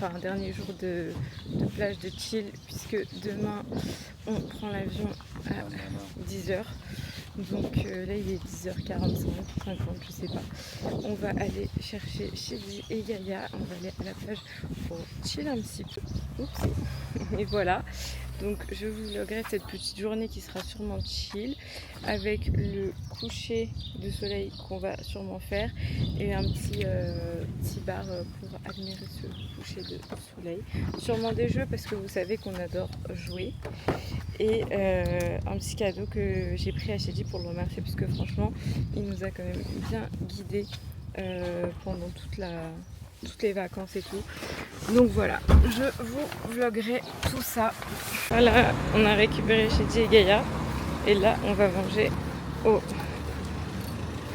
enfin un dernier jour de plage, de chill, puisque demain on prend l'avion à 10h. Donc là il est 10h45, 50, je sais pas. On va aller chercher Shady et Gaïa, on va aller à la plage pour chill un petit peu. Oups. Et voilà. Donc je vous vloguerai cette petite journée qui sera sûrement chill, avec le coucher de soleil qu'on va sûrement faire et un petit bar pour admirer ce coucher de soleil. Sûrement des jeux parce que vous savez qu'on adore jouer, et un petit cadeau que j'ai pris à Shady pour le remercier, parce que franchement il nous a quand même bien guidés pendant toutes les vacances et tout. Donc voilà, je vous vloguerai tout ça. Voilà, on a récupéré Shady et Gaïa, et là on va manger au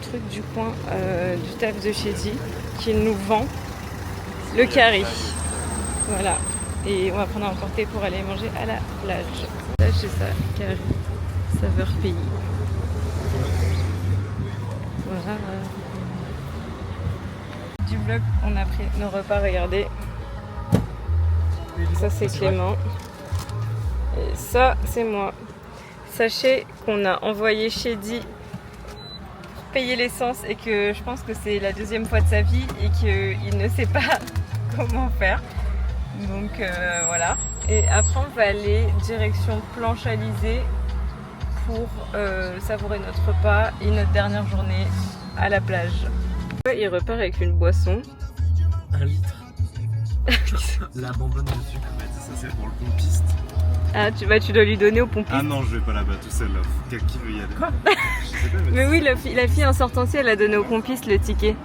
truc du coin du taf de Shady qui nous vend le curry. Voilà, et on va prendre à emporter pour aller manger à la plage. Là c'est ça, curry, saveur pays. Voilà. Du vlog, on a pris nos repas, regardez. Ça c'est Clément. Et ça c'est moi. Sachez qu'on a envoyé Shady pour payer l'essence, et que je pense que c'est la deuxième fois de sa vie et qu'il ne sait pas comment faire. Donc voilà. Et après on va aller direction Planche Alizée pour savourer notre repas et notre dernière journée à la plage. Il repart avec une boisson. 1 litre. La bonbonne de sucre, ça c'est pour le pompiste. Ah, tu dois lui donner au pompiste. Ah non, je vais pas là-bas tout seul là. Qui veut y aller? Quoi? Je sais pas, mais oui, la fille en sortant ci, elle a donné au pompiste le ticket.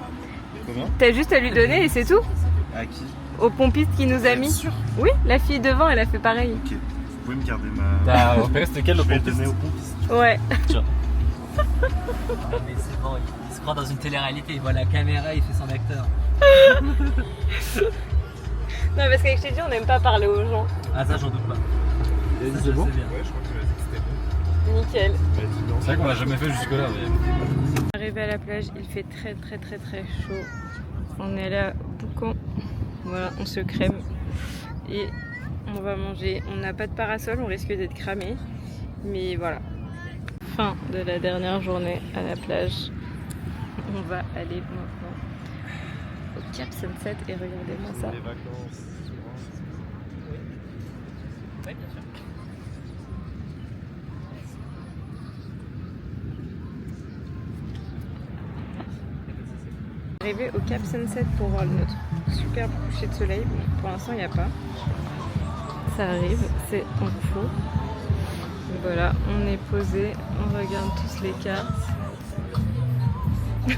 Comment? T'as juste à lui donner et c'est tout. À qui? Au pompiste qui nous a mis. Sûr? Oui, la fille devant, elle a fait pareil. Ok, vous pouvez me garder ma... T'as repéré c'était quel le Je vais le pompiste? donner au pompiste. Ouais. Tiens. Mais c'est bon, il se croit dans une télé-réalité, il voit la caméra, il fait son acteur. Non, parce qu'avec Shady, on n'aime pas parler aux gens. Ah ça j'en doute pas. C'est bon? Ouais, je crois que tu m'as dit que c'était bon. Nickel. C'est vrai qu'on l'a jamais fait jusque-là. Mais... Arrivé à la plage, il fait très chaud. On est allé à Boucan. Voilà, on se crème. Et on va manger. On n'a pas de parasol, on risque d'être cramé. Mais voilà. Fin de la dernière journée à la plage. On va aller maintenant au Cap Sunset et regardez-moi ça. Les vacances. Oui, bien sûr. Arrivé au Cap Sunset pour voir notre superbe coucher de soleil. Bon, pour l'instant il n'y a pas. Ça arrive, c'est en faux. Voilà, on est posé, on regarde tous les cartes. C'est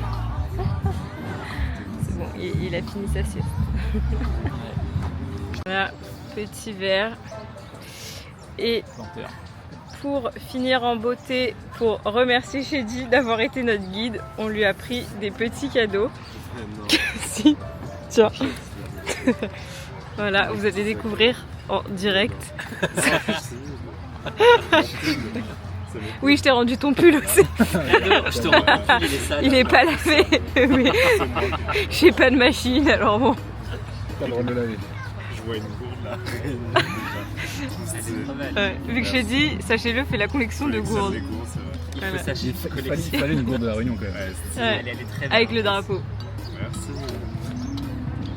bon, il a fini sa sieste. Voilà, petit verre. Et pour finir en beauté, pour remercier Shady d'avoir été notre guide, on lui a pris des petits cadeaux. Si, tiens. Voilà, vous allez découvrir en direct. Oui, je t'ai rendu ton pull aussi. Je te remercie, il est sale. Il est pas lavé, mais j'ai pas de machine, alors bon. Pas le droit de le laver. Je vois une gourde là. Vu que j'ai dit, sachez-le, fait la collection de gourdes. Voilà. Il fallait une gourde de la Réunion quand même. Ouais, Elle est très avec le drapeau. Merci.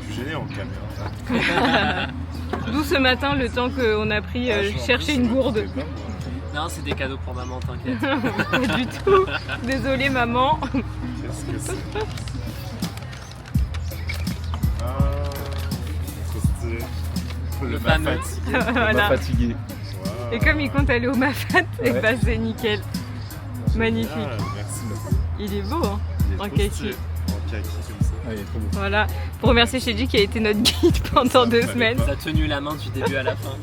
Je suis gêné en caméra. D'où ce matin, le temps qu'on a pris chercher une gourde. Non, c'est des cadeaux pour maman, t'inquiète. Pas du tout. Désolée maman. Qu'est-ce que c'est? Ah, trop stylé. Le fameux. fatigué. Voilà. Fatigué. Et comme il compte aller au Mafat, et bah c'est nickel. Magnifique. Ah, merci beaucoup. Il est beau, hein, Il est en trop kaki. stylé. En kaki comme ça. Ah, il est trop beau. Voilà, pour remercier Shady qui a été notre guide pendant 2 semaines Ça a tenu la main du début à la fin.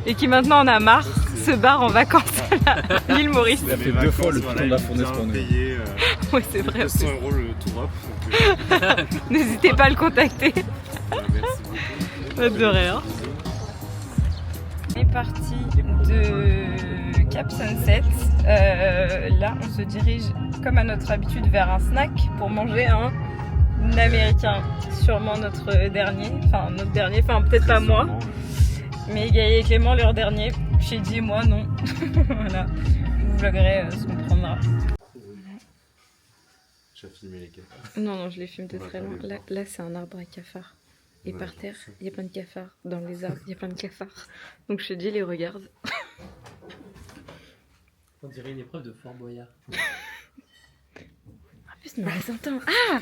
et qui maintenant en a marre, se barre en vacances à l'île Maurice. Il a fait 2 fois le piton de la fournaise pour nous. Payé, Ouais, c'est vrai. 200 € le tour up. N'hésitez pas à le contacter. Merci beaucoup. De rien. On est parti de Cap Sunset. Là, on se dirige, comme à notre habitude, vers un snack pour manger un américain, sûrement notre dernier, enfin peut-être pas moi, mais Gaïa et Clément leur dernier, Shady et moi non. Voilà, je vous vloggerai ce qu'on prendra. J'ai filmé les cafards. Non, je les filme de très loin. Là c'est un arbre à cafards. Et par terre, il y a plein de cafards. Dans les arbres, il y a plein de cafards. Donc Shady les regarde. On dirait une épreuve de Fort Boyard. En plus, mais on les entend. Ah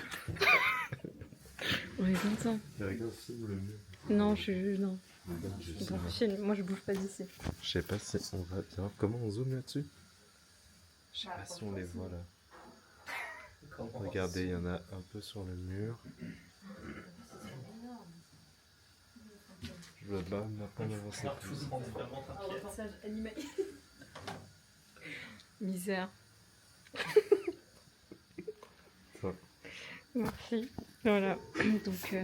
on les entend. Regarde, filme le mur. Non, non. Bon, filme. Moi, je bouge pas d'ici. Je sais pas si on va bien. Comment on zoome là-dessus? Je sais pas si on les voit là. Regardez, il y en a un peu sur le mur. Je veux pas maintenant avancer plus. Reportage animé. Misère. Merci. Voilà. Donc,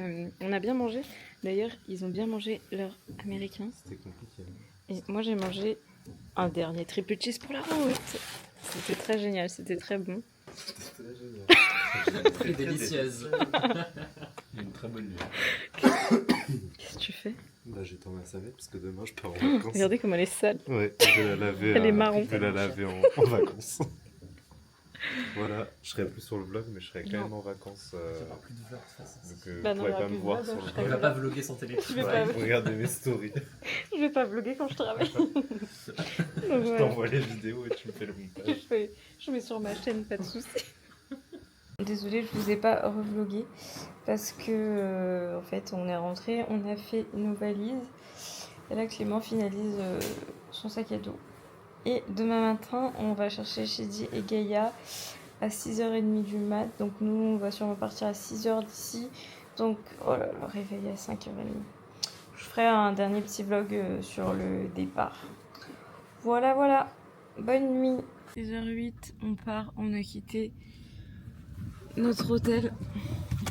on a bien mangé. D'ailleurs, ils ont bien mangé leur américain. C'était compliqué. Et moi, j'ai mangé un dernier triple cheese pour la route. C'était très génial. C'était très bon. C'était très génial. Très délicieuse. Une très bonne nuit. Qu'est-ce que tu fais? Bah, j'étends ma savette parce que demain je pars en vacances. Regardez comme elle est sale. Ouais, je vais la laver. Elle est marron. Je vais la laver en vacances. Voilà, je serai plus sur le vlog, mais je serai quand même en vacances. Plus de vlog, Donc, Bah vous non, pourrez il y aura pas plus me de voir vlog, sur je le serai On vlog. va pas vlogger son téléphone. Je vais Ouais, pas- regardez mes stories. Je vais pas vlogger quand je travaille. Donc, Je voilà. t'envoie les vidéos et tu me fais le montage. Je mets sur ma chaîne, pas de soucis. Désolée, je vous ai pas revlogué parce que en fait on est rentré, on a fait nos valises et là Clément finalise son sac à dos. Et demain matin, on va chercher Shady et Gaïa à 6h30 du mat. Donc nous, on va sûrement partir à 6h d'ici. Donc oh là là, réveil à 5h30. Je ferai un dernier petit vlog sur le départ. Voilà, voilà. Bonne nuit. 6h08, on part, on a quitté notre hôtel.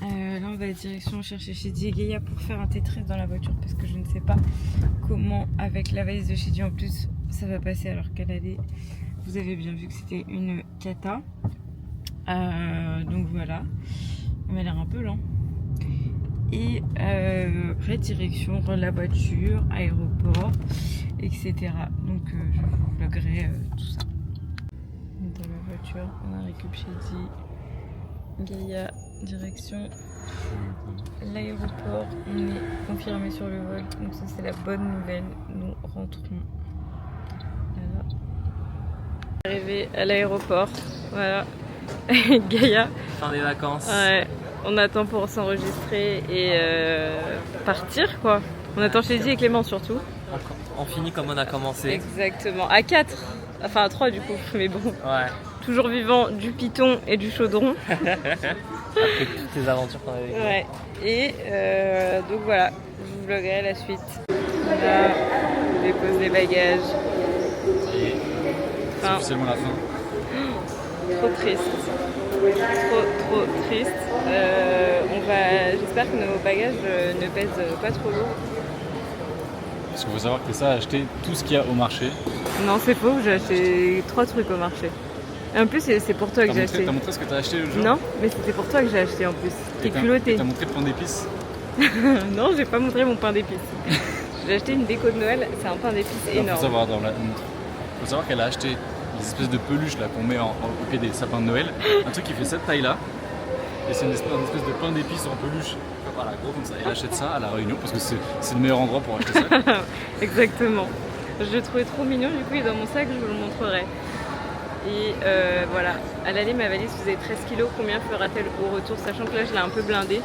Là, on va direction chercher Shady et Gaïa pour faire un Tetris dans la voiture parce que je ne sais pas comment, avec la valise de Shady en plus, ça va passer alors qu'elle allait. Vous avez bien vu que c'était une cata. Donc voilà. On m'a l'air un peu lent. Et après, direction la voiture, aéroport, etc. Donc je vous vloggerai tout ça. Dans la voiture, on a récup Shady. Gaïa, direction l'aéroport. On est confirmé sur le vol, donc ça c'est la bonne nouvelle. Nous rentrons. Voilà. Arrivé à l'aéroport, voilà. Gaïa. Fin des vacances. Ouais, on attend pour s'enregistrer et partir quoi. On attend Shady et Clément surtout. On finit comme on a commencé. Exactement, à 4, enfin à 3 du coup, mais bon. Ouais. Toujours vivant du piton et du chaudron. Après toutes les aventures qu'on a vécues. Ouais. Et donc voilà, je vous vloggerai la suite. Là, on dépose les bagages. C'est officiellement la fin. Trop triste. Trop triste. J'espère que nos bagages ne pèsent pas trop lourd. Parce qu'il faut savoir que ça a acheté tout ce qu'il y a au marché. Non, c'est faux, j'ai acheté 3 trucs au marché. Et en plus, c'est pour toi que j'ai acheté. T'as montré ce que t'as acheté le jour? Non, mais c'était pour toi que j'ai acheté en plus. T'es culotté. T'as montré le pain d'épices? Non, j'ai pas montré mon pain d'épices. J'ai acheté une déco de Noël, c'est un pain d'épices énorme. Faut savoir qu'elle a acheté des espèces de peluches là qu'on met au pied des sapins de Noël. Un truc qui fait cette taille là. Et c'est une espèce de pain d'épices en peluche. Voilà, gros comme ça. Elle achète ça à La Réunion parce que c'est le meilleur endroit pour acheter ça. Exactement. Je le trouvais trop mignon, du coup il est dans mon sac, je vous le montrerai. Et voilà, à l'aller ma valise faisait 13 kg, combien fera-t-elle au retour? Sachant que là je l'ai un peu blindée,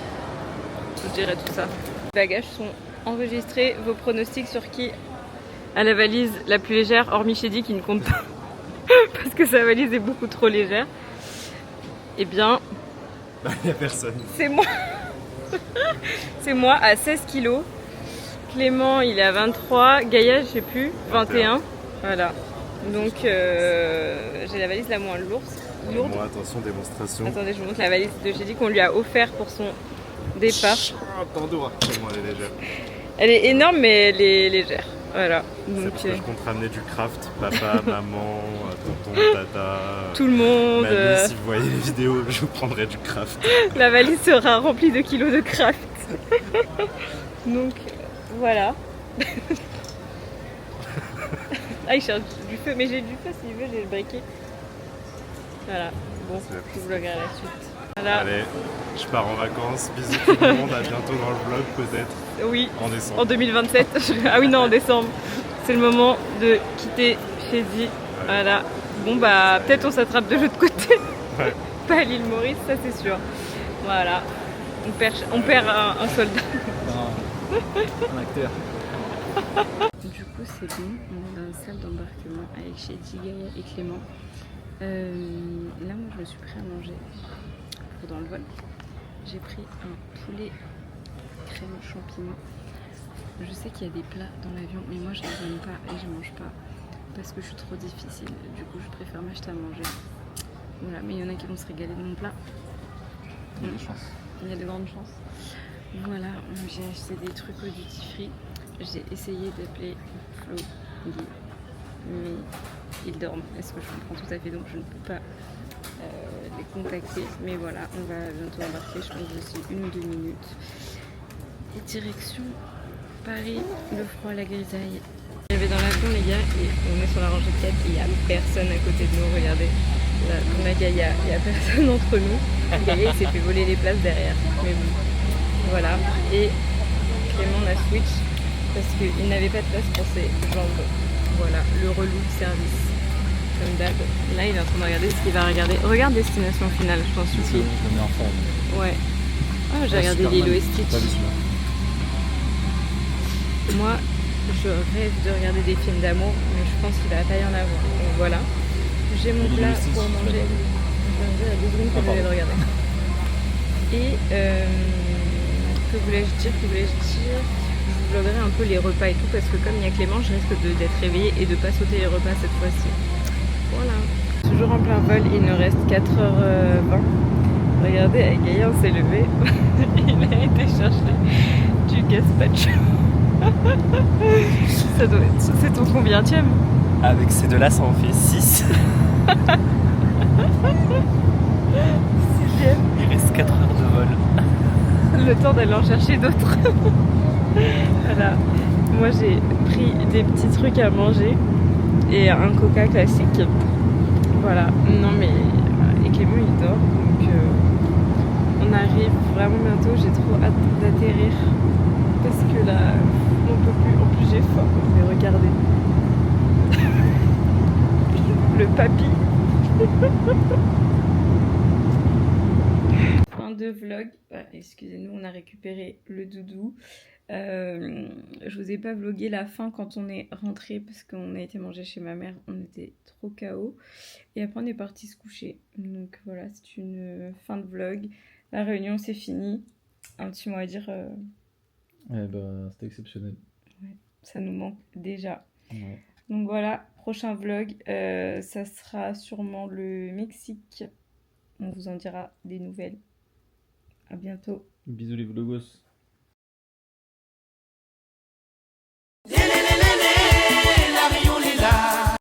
je vous dirai tout ça. Les bagages sont enregistrés, vos pronostics sur qui a la valise la plus légère, hormis Shady qui ne compte pas, parce que sa valise est beaucoup trop légère. Eh bien, Il n'y a personne. c'est moi. C'est moi à 16 kg. Clément il est à 23, Gaïa je sais plus, 21. Voilà. Donc j'ai la valise la moins lourde. Moi, attention, démonstration. Attendez, je vous montre la valise de Shady qu'on lui a offert pour son départ. Attends, chez moi, elle est légère. Elle est énorme mais elle est légère. Voilà. C'est Donc, parce que je compte ramener du craft, papa, maman, tonton, tata. tout le monde. Mamie, si vous voyez les vidéos, je vous prendrai du craft. La valise sera remplie de kilos de craft. Donc, voilà. Ah, il cherche du feu, mais j'ai du feu s'il veut, j'ai le briquet. Voilà, bon, je vous vloguerai la suite. Voilà. Allez, je pars en vacances. Bisous tout le monde, à bientôt dans le vlog peut-être. Oui, En décembre. en 2027. Ah oui, non, en décembre. C'est le moment de quitter Chézy. Voilà. Bon, bah, peut-être on s'attrape de l'autre côté. Ouais. Pas à l'île Maurice, ça c'est sûr. Voilà. On perd un soldat. Un acteur. Du coup, c'est bon. On est dans une salle d'embarquement avec Chézy, Gaïa et Clément. Là, moi, je me suis pris à manger dans le vol. J'ai pris un poulet crème champignon. Je sais qu'il y a des plats dans l'avion, mais moi je les aime pas et je mange pas parce que je suis trop difficile. Du coup, je préfère m'acheter à manger. Voilà, mais il y en a qui vont se régaler de mon plat. Il y a des chances. Il y a de grandes chances. Voilà, j'ai acheté des trucs au duty free. J'ai essayé d'appeler Flo, Guy, mais ils dorment. Est-ce que je comprends tout à fait, donc je ne peux pas les contacter. Mais voilà, on va bientôt embarquer. Je pense que d'ici 1 ou 2 minutes. Et direction Paris, le froid, la grisaille. J'arrivais dans l'avion les gars et on est sur la rangée de 4 et il n'y a personne à côté de nous, regardez. Là, on a Gaïa, il n'y a personne entre nous. Gaïa il s'est fait voler les places derrière. Mais bon, voilà. Et Clément a switch parce qu'il n'avait pas de place pour ses jambes. Voilà, le relou de service. Comme d'hab. Là il est en train de regarder ce qu'il va regarder. Regarde Destination Finale, je t'en supplie. Je le mets en forme. Ouais. Ah, j'ai regardé Lilo et Stitch. Moi, je rêve de regarder des films d'amour, mais je pense qu'il va pas y en avoir. Donc voilà. J'ai mon plat pour manger. Je viens de dire il y a 2 secondes que je vais le regarder. Et que voulais-je dire Je vous vloguerai un peu les repas et tout, parce que comme il y a Clément, je risque d'être réveillée et de pas sauter les repas cette fois-ci. Voilà. Toujours en plein vol, il nous reste 4h20. Regardez, Gaïa s'est levé. Il a été chercher du gazpacho. Ça doit être... C'est ton combienième? Avec ces deux-là, ça en fait 6. Il reste 4 heures de vol. Le temps d'aller en chercher d'autres. Voilà. Moi j'ai pris des petits trucs à manger et un coca classique. Voilà. Non mais... Et Clément il dort. Donc on arrive vraiment bientôt. J'ai trop hâte d'atterrir. Parce que là, on peut plus. En plus j'ai faim. Mais regardez. Le papy. Fin de vlog. Ah, excusez-nous, on a récupéré le doudou. Je vous ai pas vlogué la fin quand on est rentré parce qu'on a été manger chez ma mère. On était trop KO. Et après on est parti se coucher. Donc voilà, c'est une fin de vlog. La réunion c'est fini. Un petit mot à dire. Eh ben, c'était exceptionnel. Ouais, ça nous manque déjà. Ouais. Donc voilà, prochain vlog, ça sera sûrement le Mexique. On vous en dira des nouvelles. À bientôt. Bisous les vlogos.